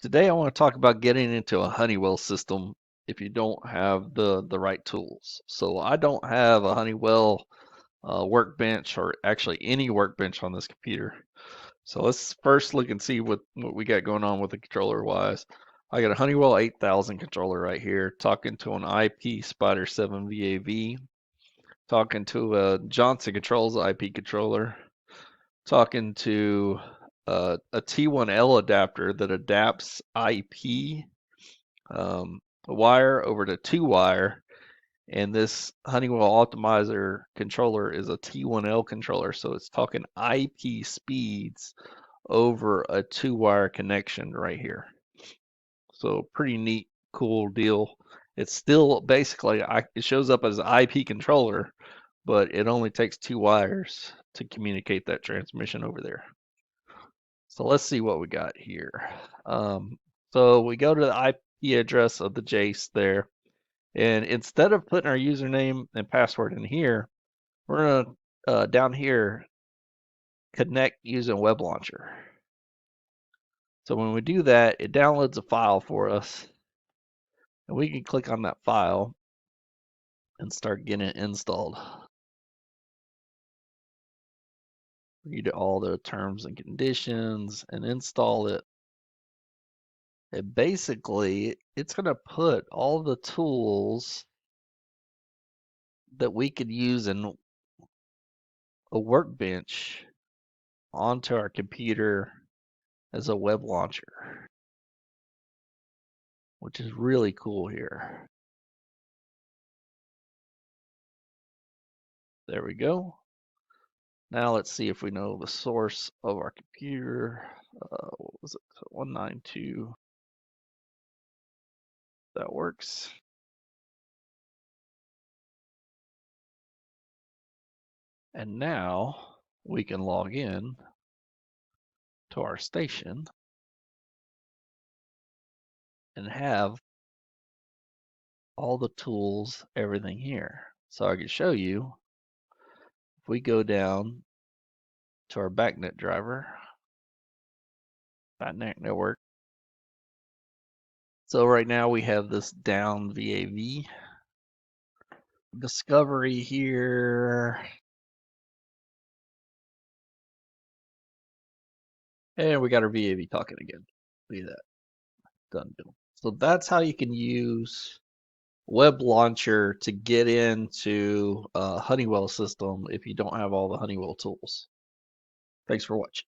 Today I want to talk about getting into a Honeywell system if you don't have the right tools. So I don't have a Honeywell workbench or actually any workbench on this computer. So let's first look and see what we got going on with the controller wise. I got a Honeywell 8000 controller right here, talking to an IP Spider 7 VAV, talking to a Johnson Controls IP controller, talking to a T1L adapter that adapts IP wire over to 2-wire, and this Honeywell optimizer controller is a T1L controller, so it's talking IP speeds over a 2-wire connection right here. So pretty neat, cool deal. It's still basically, it shows up as an IP controller, but it only takes 2 wires to communicate that transmission over there. So let's see what we got here. So we go to the IP address of the Jace there, and instead of putting our username and password in here, we're gonna down here connect using Web Launcher. So when we do that, it downloads a file for us, and we can click on that file and start getting it installed. Read all the terms and conditions and install it. And basically, it's going to put all the tools that we could use in a workbench onto our computer as a web launcher, which is really cool here. There we go. Now let's see if we know the source of our computer. What was it? 192. That works. And now we can log in to our station and have all the tools, everything here. So I can show you, if we go down to our BACnet driver, BACnet network. So right now we have this down VAV. Discovery here. And we got our VAV talking again. Look at that. Done deal. So that's how you can use Web Launcher to get into a Honeywell system if you don't have all the Honeywell tools. Thanks for watching.